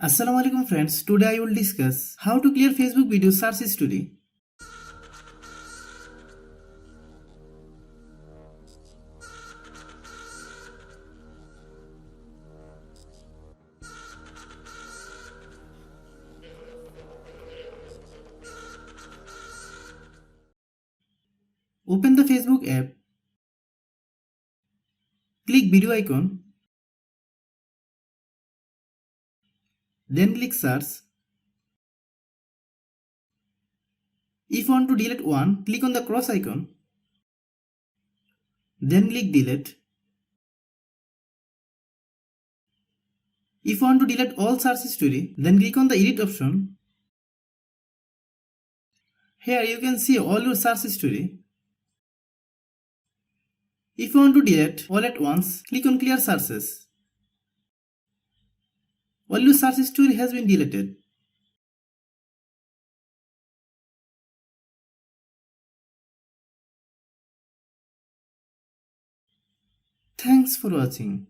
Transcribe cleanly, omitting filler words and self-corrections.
Assalamualaikum friends, today I will discuss how to clear Facebook video search history. Open the Facebook app, click video icon, then click search. If you want to delete one, click on the cross icon, then click delete. If you want to delete all search history, then click on the edit option. Here you can see all your search history. If you want to delete all at once, click on clear searches. All your search history has been deleted. Thanks for watching.